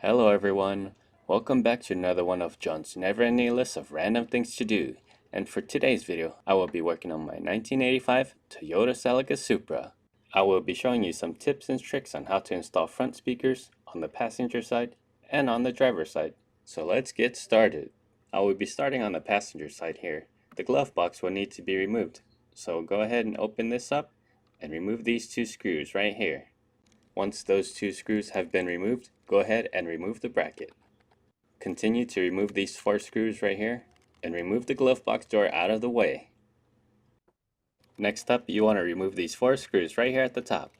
Hello everyone, welcome back to another one of John's never-ending list of random things to do. And for today's video, I will be working on my 1985 Toyota Celica Supra. I will be showing you some tips and tricks on how to install front speakers on the passenger side and on the driver's side. So let's get started. I will be starting on the passenger side here. The glove box will need to be removed, so go ahead and open this up and remove these two screws right here. Once those two screws have been removed, go ahead and remove the bracket. Continue to remove these 4 screws right here and remove the glove box door out of the way. Next up, you want to remove these 4 screws right here at the top.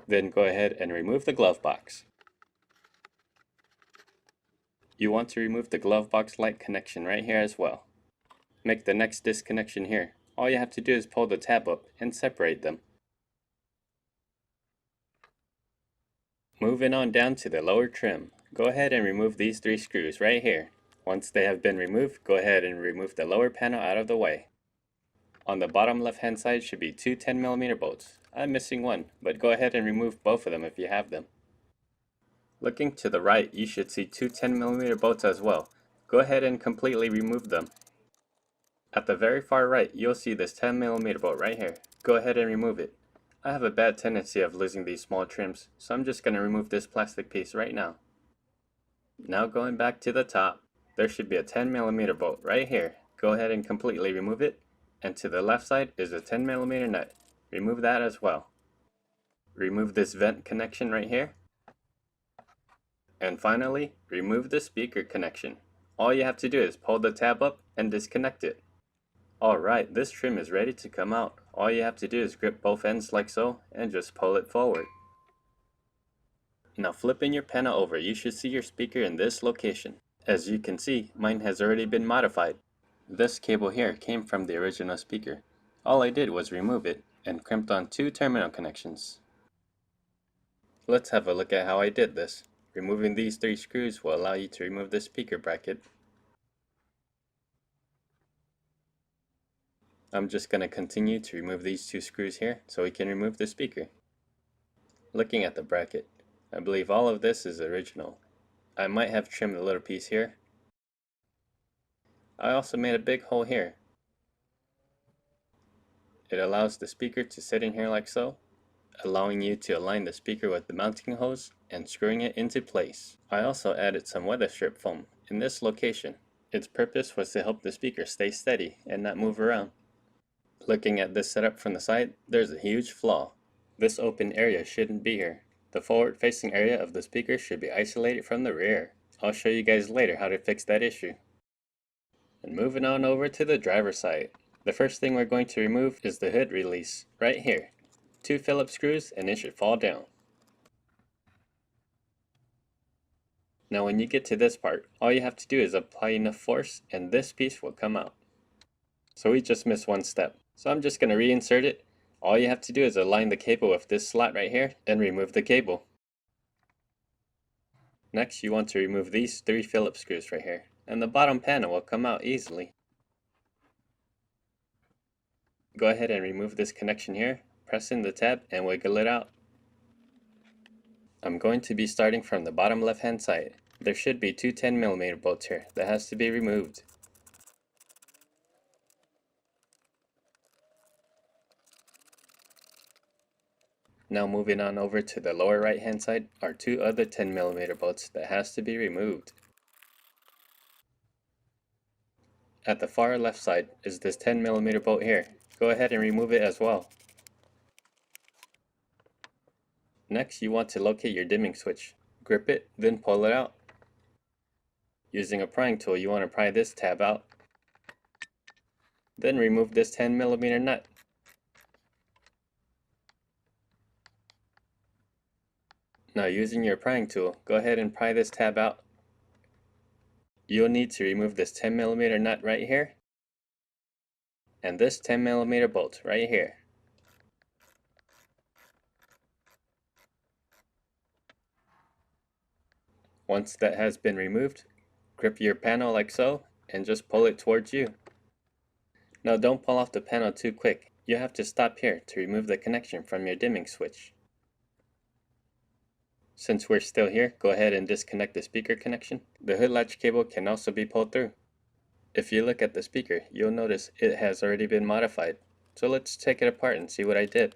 Then go ahead and remove the glove box. You want to remove the glove box light connection right here as well. Make the next disconnection here. All you have to do is pull the tab up and separate them. Moving on down to the lower trim, go ahead and remove these 3 screws right here. Once they have been removed, go ahead and remove the lower panel out of the way. On the bottom left hand side should be 2 10mm bolts. I'm missing one, but go ahead and remove both of them if you have them. Looking to the right, you should see 2 10mm bolts as well. Go ahead and completely remove them. At the very far right, you'll see this 10mm bolt right here. Go ahead and remove it. I have a bad tendency of losing these small trims, so I'm just going to remove this plastic piece right now. Now going back to the top, there should be a 10mm bolt right here. Go ahead and completely remove it. And to the left side is a 10mm nut. Remove that as well. Remove this vent connection right here. And finally, remove the speaker connection. All you have to do is pull the tab up and disconnect it. Alright, this trim is ready to come out. All you have to do is grip both ends like so and just pull it forward. Now flipping your panel over, you should see your speaker in this location. As you can see, mine has already been modified. This cable here came from the original speaker. All I did was remove it and crimped on 2 terminal connections. Let's have a look at how I did this. Removing these 3 screws will allow you to remove the speaker bracket. I'm just going to continue to remove these 2 screws here so we can remove the speaker. Looking at the bracket, I believe all of this is original. I might have trimmed a little piece here. I also made a big hole here. It allows the speaker to sit in here like so, allowing you to align the speaker with the mounting hose and screwing it into place. I also added some weather strip foam in this location. Its purpose was to help the speaker stay steady and not move around. Looking at this setup from the side, there's a huge flaw. This open area shouldn't be here. The forward-facing area of the speaker should be isolated from the rear. I'll show you guys later how to fix that issue. And moving on over to the driver's side. The first thing we're going to remove is the hood release, right here. 2 Phillips screws and it should fall down. Now when you get to this part, all you have to do is apply enough force and this piece will come out. So we just missed one step. So I'm just going to reinsert it. All you have to do is align the cable with this slot right here and remove the cable. Next you want to remove these 3 Phillips screws right here, and the bottom panel will come out easily. Go ahead and remove this connection here, press in the tab and wiggle it out. I'm going to be starting from the bottom left hand side. There should be 2 10mm bolts here that has to be removed. Now moving on over to the lower right hand side are 2 other 10mm bolts that has to be removed. At the far left side is this 10mm bolt here. Go ahead and remove it as well. Next you want to locate your dimming switch. Grip it, then pull it out. Using a prying tool you want to pry this tab out. Then remove this 10mm nut. Now using your prying tool, go ahead and pry this tab out. You'll need to remove this 10mm nut right here and this 10mm bolt right here. Once that has been removed, grip your panel like so and just pull it towards you. Now don't pull off the panel too quick. You have to stop here to remove the connection from your dimming switch. Since we're still here, go ahead and disconnect the speaker connection. The hood latch cable can also be pulled through. If you look at the speaker, you'll notice it has already been modified. So let's take it apart and see what I did.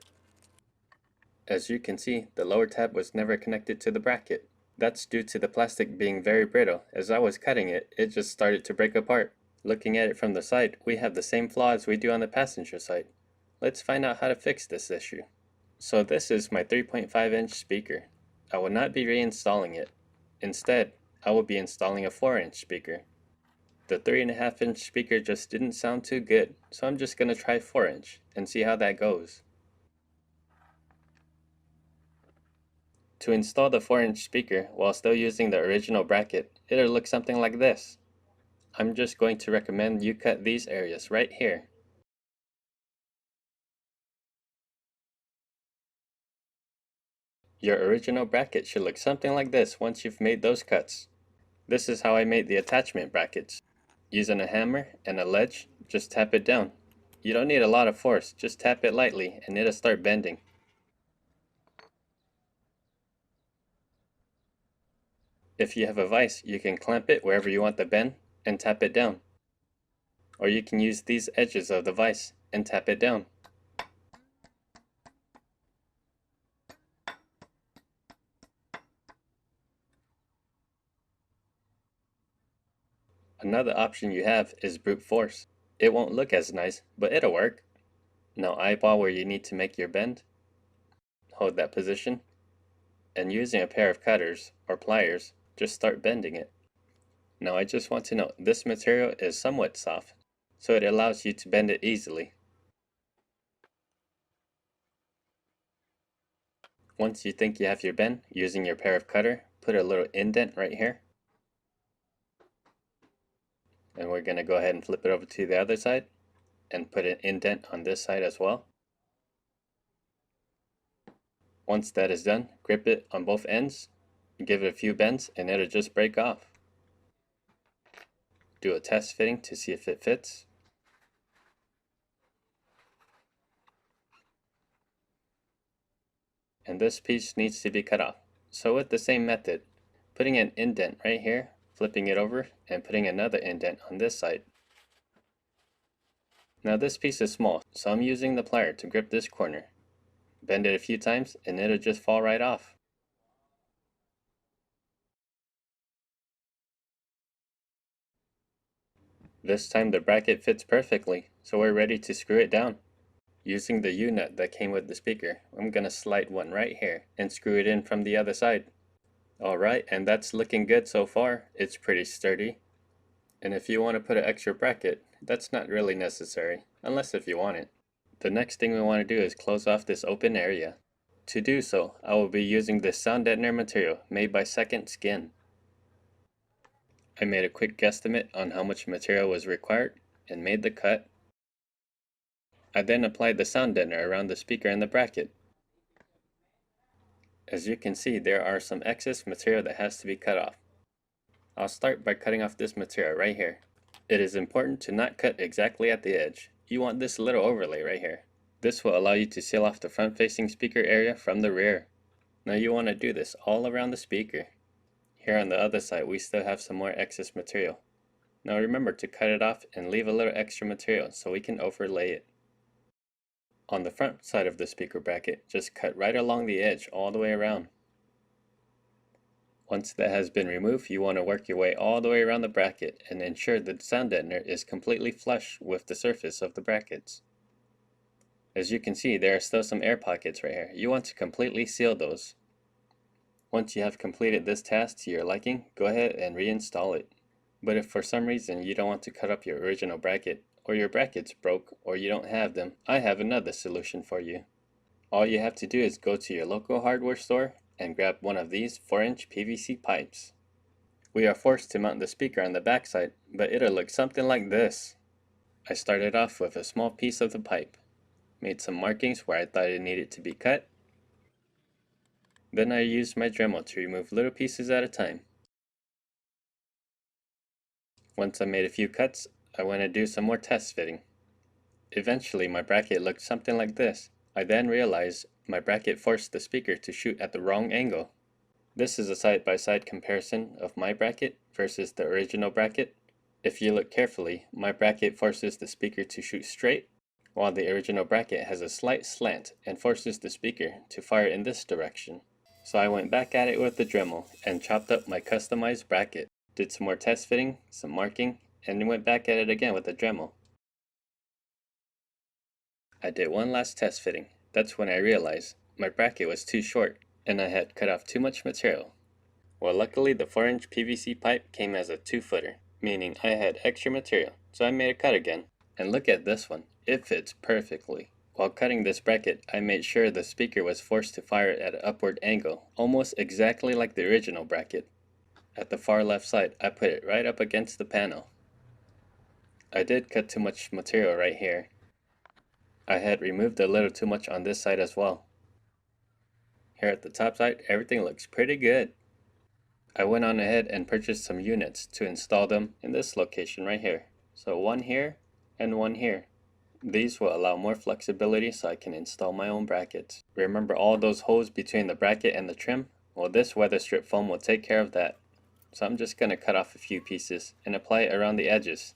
As you can see, the lower tab was never connected to the bracket. That's due to the plastic being very brittle. As I was cutting it, it just started to break apart. Looking at it from the side, we have the same flaw as we do on the passenger side. Let's find out how to fix this issue. So this is my 3.5-inch speaker. I will not be reinstalling it. Instead, I will be installing a 4-inch speaker. The 3.5-inch speaker just didn't sound too good, so I'm just going to try 4-inch and see how that goes. To install the 4-inch speaker while still using the original bracket, it'll look something like this. I'm just going to recommend you cut these areas right here. Your original bracket should look something like this once you've made those cuts. This is how I made the attachment brackets. Using a hammer and a ledge, just tap it down. You don't need a lot of force, just tap it lightly and it'll start bending. If you have a vise, you can clamp it wherever you want the bend and tap it down. Or you can use these edges of the vise and tap it down. Another option you have is brute force. It won't look as nice, but it'll work. Now eyeball where you need to make your bend. Hold that position. And using a pair of cutters or pliers, just start bending it. Now I just want to note, this material is somewhat soft, so it allows you to bend it easily. Once you think you have your bend, using your pair of cutter, put a little indent right here. And we're going to go ahead and flip it over to the other side and put an indent on this side as well. Once that is done, grip it on both ends, give it a few bends, and it'll just break off. Do a test fitting to see if it fits. And this piece needs to be cut off. So with the same method, putting an indent right here, flipping it over, and putting another indent on this side. Now this piece is small, so I'm using the plier to grip this corner. Bend it a few times and it'll just fall right off. This time the bracket fits perfectly, so we're ready to screw it down. Using the U-nut that came with the speaker, I'm going to slide one right here and screw it in from the other side. Alright, and that's looking good so far. It's pretty sturdy. And if you want to put an extra bracket, that's not really necessary, unless if you want it. The next thing we want to do is close off this open area. To do so, I will be using this sound deadener material made by Second Skin. I made a quick guesstimate on how much material was required and made the cut. I then applied the sound deadener around the speaker and the bracket. As you can see, there are some excess material that has to be cut off. I'll start by cutting off this material right here. It is important to not cut exactly at the edge. You want this little overlay right here. This will allow you to seal off the front-facing speaker area from the rear. Now you want to do this all around the speaker. Here on the other side, we still have some more excess material. Now remember to cut it off and leave a little extra material so we can overlay it. On the front side of the speaker bracket, just cut right along the edge all the way around. Once that has been removed, you want to work your way all the way around the bracket and ensure the sound deadener is completely flush with the surface of the brackets. As you can see, there are still some air pockets right here. You want to completely seal those. Once you have completed this task to your liking, go ahead and reinstall it. But if for some reason you don't want to cut up your original bracket, or your brackets broke, or you don't have them, I have another solution for you. All you have to do is go to your local hardware store and grab one of these 4-inch PVC pipes. We are forced to mount the speaker on the backside, but it'll look something like this. I started off with a small piece of the pipe, made some markings where I thought it needed to be cut. Then I used my Dremel to remove little pieces at a time. Once I made a few cuts, I went to do some more test fitting. Eventually my bracket looked something like this. I then realized my bracket forced the speaker to shoot at the wrong angle. This is a side-by-side comparison of my bracket versus the original bracket. If you look carefully, my bracket forces the speaker to shoot straight, while the original bracket has a slight slant and forces the speaker to fire in this direction. So I went back at it with the Dremel and chopped up my customized bracket, did some more test fitting, some marking, and went back at it again with the Dremel. I did one last test fitting. That's when I realized my bracket was too short and I had cut off too much material. Well, luckily the 4-inch PVC pipe came as a 2-footer, meaning I had extra material, so I made a cut again. And look at this one, it fits perfectly. While cutting this bracket, I made sure the speaker was forced to fire at an upward angle, almost exactly like the original bracket. At the far left side, I put it right up against the panel. I did cut too much material right here. I had removed a little too much on this side as well. Here at the top side, everything looks pretty good. I went on ahead and purchased some units to install them in this location right here. So one here and one here. These will allow more flexibility so I can install my own brackets. Remember all those holes between the bracket and the trim? Well, this weather strip foam will take care of that. So I'm just going to cut off a few pieces and apply it around the edges.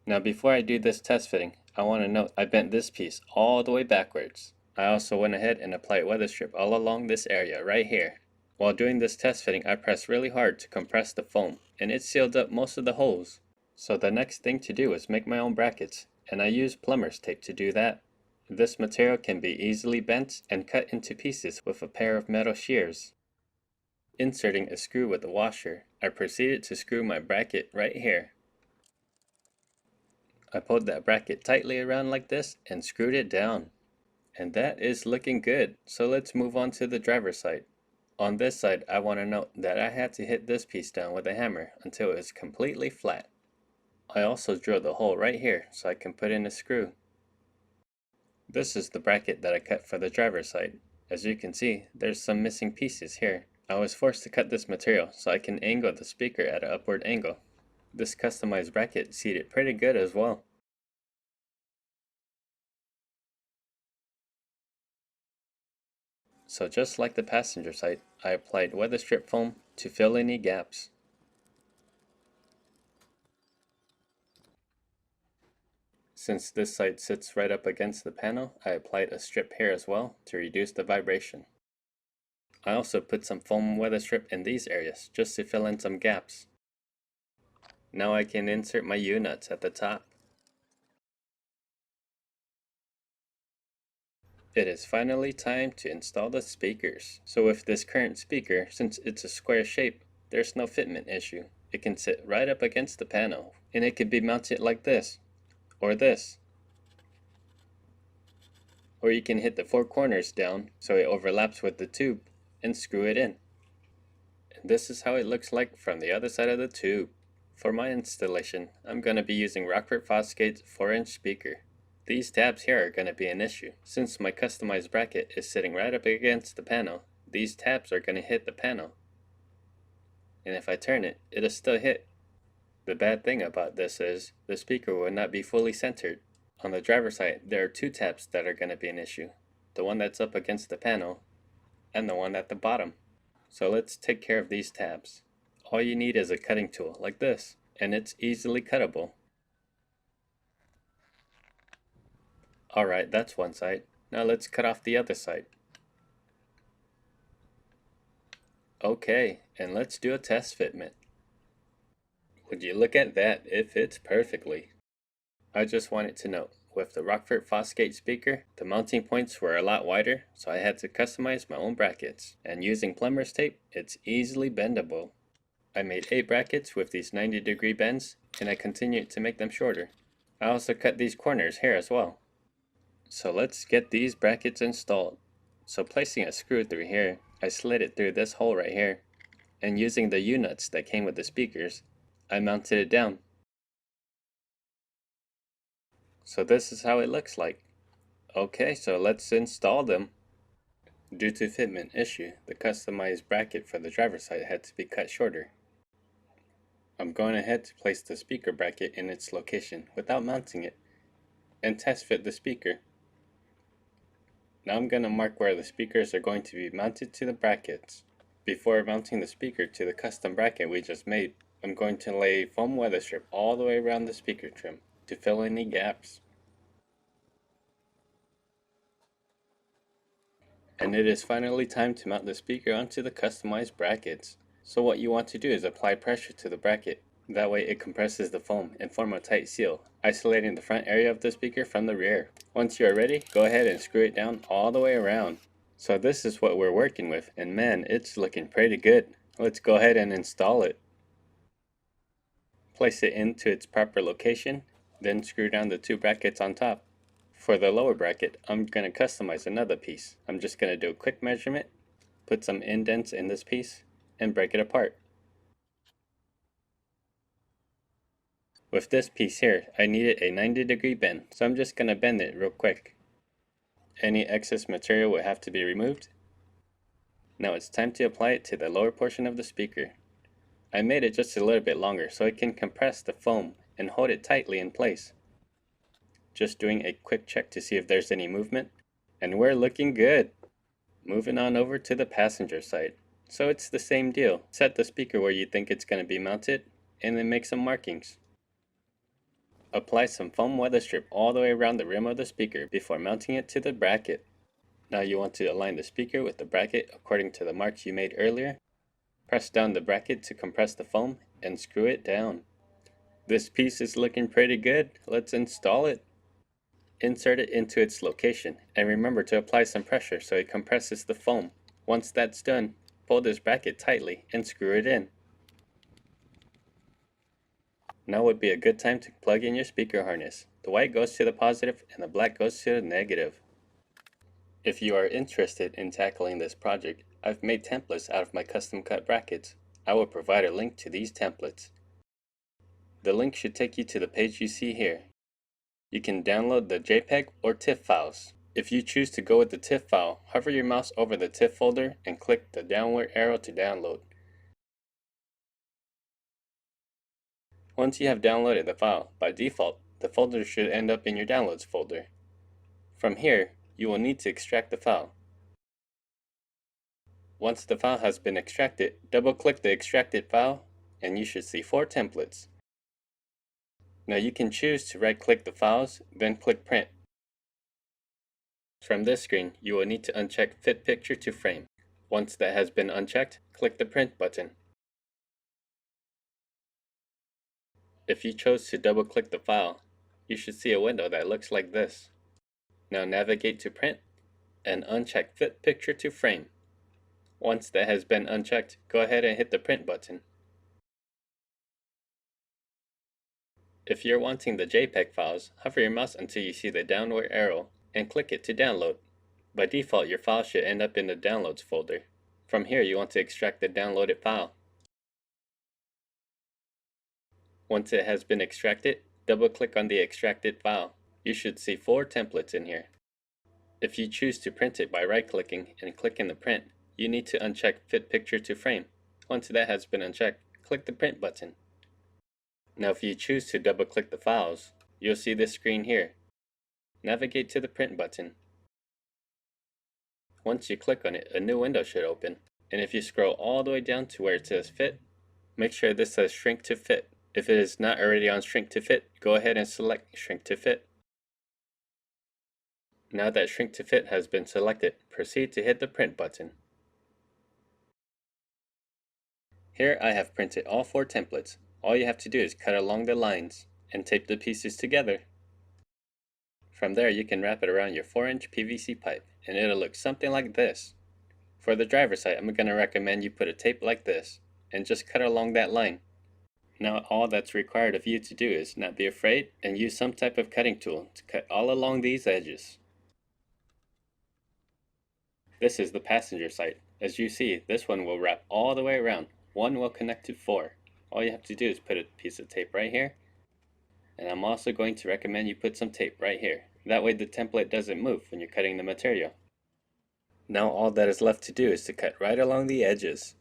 Now before I do this test fitting, I want to note I bent this piece all the way backwards. I also went ahead and applied weather strip all along this area right here. While doing this test fitting, I pressed really hard to compress the foam, and it sealed up most of the holes. So the next thing to do is make my own brackets, and I used Plumbers tape to do that. This material can be easily bent and cut into pieces with a pair of metal shears. Inserting a screw with a washer, I proceeded to screw my bracket right here. I pulled that bracket tightly around like this and screwed it down. And that is looking good, so let's move on to the driver's side. On this side, I want to note that I had to hit this piece down with a hammer until it was completely flat. I also drilled a hole right here so I can put in a screw. This is the bracket that I cut for the driver's side. As you can see, there's some missing pieces here. I was forced to cut this material so I can angle the speaker at an upward angle. This customized bracket seated pretty good as well. So just like the passenger side, I applied weather strip foam to fill any gaps. Since this side sits right up against the panel, I applied a strip here as well to reduce the vibration. I also put some foam weather strip in these areas just to fill in some gaps. Now I can insert my U-nuts at the top. It is finally time to install the speakers. So with this current speaker, since it's a square shape, there's no fitment issue. It can sit right up against the panel, and it could be mounted like this, or this. Or you can hit the 4 corners down so it overlaps with the tube and screw it in. And this is how it looks like from the other side of the tube. For my installation, I'm going to be using Rockford Fosgate's 4-inch speaker. These tabs here are going to be an issue. Since my customized bracket is sitting right up against the panel, these tabs are going to hit the panel. And if I turn it, it'll still hit. The bad thing about this is the speaker will not be fully centered. On the driver's side, there are 2 tabs that are going to be an issue. The one that's up against the panel and the one at the bottom. So let's take care of these tabs. All you need is a cutting tool like this, and it's easily cuttable. Alright, that's one side. Now let's cut off the other side. Okay, and let's do a test fitment. Would you look at that, it fits perfectly. I just wanted to note, with the Rockford Fosgate speaker, the mounting points were a lot wider, so I had to customize my own brackets. And using Plumbers tape, it's easily bendable. I made 8 brackets with these 90-degree bends, and I continued to make them shorter. I also cut these corners here as well. So let's get these brackets installed. So placing a screw through here, I slid it through this hole right here, and using the U-nuts that came with the speakers, I mounted it down. So this is how it looks like. Okay, so let's install them. Due to fitment issue, the customized bracket for the driver's side had to be cut shorter. I'm going ahead to place the speaker bracket in its location without mounting it, and test fit the speaker. Now I'm going to mark where the speakers are going to be mounted to the brackets. Before mounting the speaker to the custom bracket we just made, I'm going to lay foam weather strip all the way around the speaker trim to fill any gaps. And it is finally time to mount the speaker onto the customized brackets. So what you want to do is apply pressure to the bracket. That way it compresses the foam and form a tight seal, isolating the front area of the speaker from the rear. Once you are ready, go ahead and screw it down all the way around. So this is what we're working with, and man, it's looking pretty good. Let's go ahead and install it. Place it into its proper location, then screw down the two brackets on top. For the lower bracket, I'm going to customize another piece. I'm just going to do a quick measurement, put some indents in this piece, and break it apart. With this piece here, I needed a 90-degree bend, so I'm just going to bend it real quick. Any excess material will have to be removed. Now it's time to apply it to the lower portion of the speaker. I made it just a little bit longer so it can compress the foam and hold it tightly in place. Just doing a quick check to see if there's any movement, and we're looking good. Moving on over to the passenger side. So it's the same deal. Set the speaker where you think it's going to be mounted, and then make some markings. Apply some foam weather strip all the way around the rim of the speaker before mounting it to the bracket. Now you want to align the speaker with the bracket according to the marks you made earlier. Press down the bracket to compress the foam and screw it down. This piece is looking pretty good. Let's install it. Insert it into its location, and remember to apply some pressure so it compresses the foam. Once that's done, pull this bracket tightly and screw it in. Now would be a good time to plug in your speaker harness. The white goes to the positive and the black goes to the negative. If you are interested in tackling this project, I've made templates out of my custom cut brackets. I will provide a link to these templates. The link should take you to the page you see here. You can download the JPEG or TIFF files. If you choose to go with the TIFF file, hover your mouse over the TIFF folder and click the downward arrow to download. Once you have downloaded the file, by default, the folder should end up in your downloads folder. From here, you will need to extract the file. Once the file has been extracted, double-click the extracted file, and you should see 4 templates. Now you can choose to right-click the files, then click Print. From this screen, you will need to uncheck Fit Picture to Frame. Once that has been unchecked, click the Print button. If you chose to double-click the file, you should see a window that looks like this. Now navigate to Print and uncheck Fit Picture to Frame. Once that has been unchecked, go ahead and hit the Print button. If you're wanting the JPEG files, hover your mouse until you see the downward arrow and click it to download. By default, your file should end up in the Downloads folder. From here, you want to extract the downloaded file. Once it has been extracted, double-click on the extracted file. You should see 4 templates in here. If you choose to print it by right-clicking and clicking the print, you need to uncheck Fit Picture to Frame. Once that has been unchecked, click the Print button. Now if you choose to double-click the files, you'll see this screen here. Navigate to the Print button. Once you click on it, a new window should open. And if you scroll all the way down to where it says Fit, make sure this says Shrink to Fit. If it is not already on Shrink to Fit, go ahead and select Shrink to Fit. Now that Shrink to Fit has been selected, proceed to hit the Print button. Here I have printed all 4 templates. All you have to do is cut along the lines and tape the pieces together. From there you can wrap it around your 4-inch PVC pipe and it'll look something like this. For the driver's side, I'm going to recommend you put a tape like this and just cut along that line. Now all that's required of you to do is not be afraid and use some type of cutting tool to cut all along these edges. This is the passenger side. As you see, this one will wrap all the way around. One will connect to 4. All you have to do is put a piece of tape right here. And I'm also going to recommend you put some tape right here. That way the template doesn't move when you're cutting the material. Now all that is left to do is to cut right along the edges.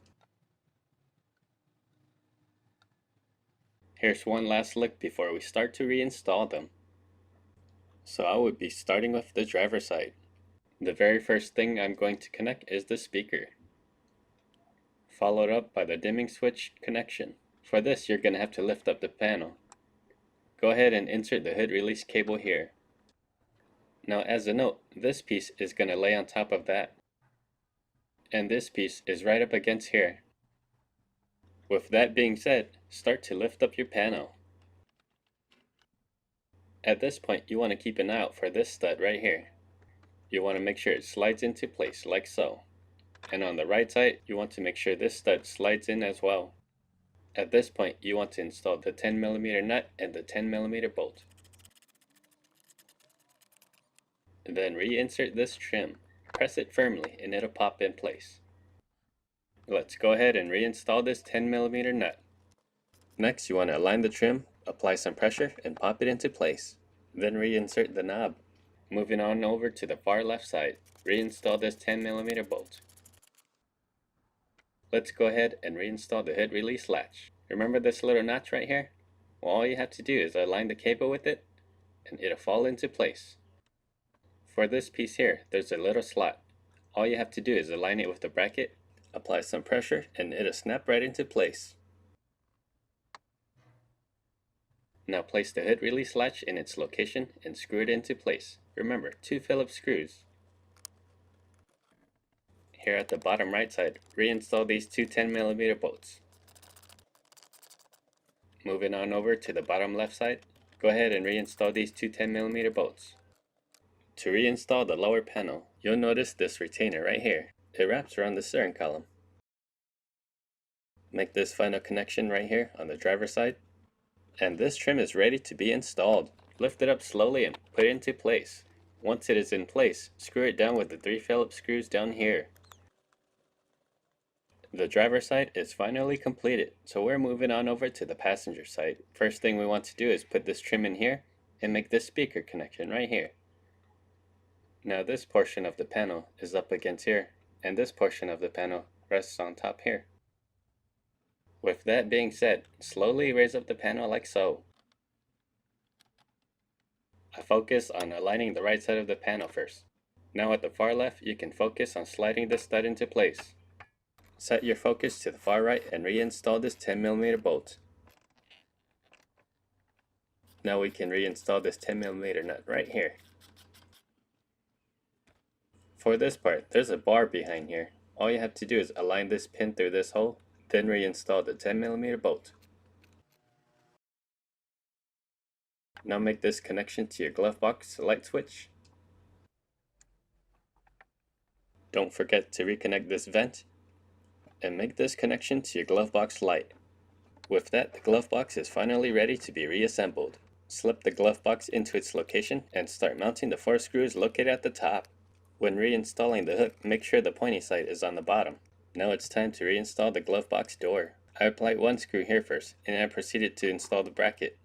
Here's one last look before we start to reinstall them. So I would be starting with the driver's side. The very first thing I'm going to connect is the speaker. followed up by the dimming switch connection. For this, you're going to have to lift up the panel. Go ahead and insert the hood release cable here. Now as a note, this piece is going to lay on top of that. And this piece is right up against here. With that being said, start to lift up your panel. At this point, you want to keep an eye out for this stud right here. You want to make sure it slides into place like so. And on the right side, you want to make sure this stud slides in as well. At this point, you want to install the 10mm nut and the 10mm bolt. Then reinsert this trim. Press it firmly and it'll pop in place. Let's go ahead and reinstall this 10mm nut. Next, you want to align the trim, apply some pressure, and pop it into place. Then reinsert the knob. Moving on over to the far left side, reinstall this 10mm bolt. Let's go ahead and reinstall the hood release latch. Remember this little notch right here? Well, all you have to do is align the cable with it, and it'll fall into place. For this piece here, there's a little slot. All you have to do is align it with the bracket, apply some pressure, and it'll snap right into place. Now place the hood release latch in its location and screw it into place. Remember, 2 Phillips screws. Here at the bottom right side, reinstall these two 10mm bolts. Moving on over to the bottom left side, go ahead and reinstall these two 10mm bolts. To reinstall the lower panel, you'll notice this retainer right here. It wraps around the steering column. Make this final connection right here on the driver's side. And this trim is ready to be installed. Lift it up slowly and put it into place. Once it is in place, screw it down with the 3 Phillips screws down here. The driver's side is finally completed, so we're moving on over to the passenger side. First thing we want to do is put this trim in here and make this speaker connection right here. Now this portion of the panel is up against here, and this portion of the panel rests on top here. With that being said, slowly raise up the panel like so. I focus on aligning the right side of the panel first. Now at the far left, you can focus on sliding this stud into place. Set your focus to the far right and reinstall this 10mm bolt. Now we can reinstall this 10mm nut right here. For this part, there's a bar behind here. All you have to do is align this pin through this hole, then reinstall the 10mm bolt. Now make this connection to your glove box light switch. Don't forget to reconnect this vent, and make this connection to your glove box light. With that, the glove box is finally ready to be reassembled. Slip the glove box into its location and start mounting the 4 screws located at the top. When reinstalling the hook, make sure the pointy side is on the bottom. Now it's time to reinstall the glove box door. I applied 1 screw here first, and I proceeded to install the bracket.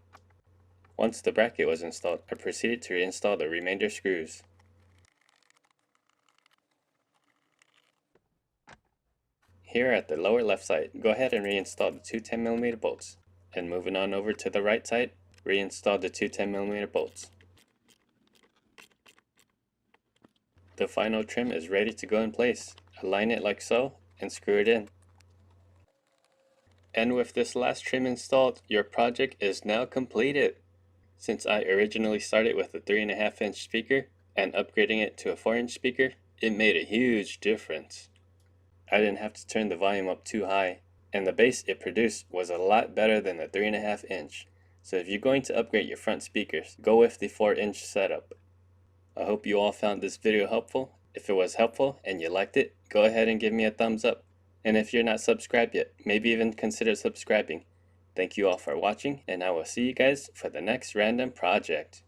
Once the bracket was installed, I proceeded to reinstall the remainder screws. Here at the lower left side, go ahead and reinstall the two 10mm bolts. And moving on over to the right side, reinstall the two 10mm bolts. The final trim is ready to go in place. Align it like so and screw it in. And with this last trim installed, your project is now completed. Since I originally started with a 3.5-inch speaker and upgrading it to a 4-inch speaker, it made a huge difference. I didn't have to turn the volume up too high, and the bass it produced was a lot better than the 3.5-inch. So if you're going to upgrade your front speakers, go with the 4-inch setup. I hope you all found this video helpful. If it was helpful and you liked it, go ahead and give me a thumbs up. And if you're not subscribed yet, maybe even consider subscribing. Thank you all for watching, and I will see you guys for the next random project.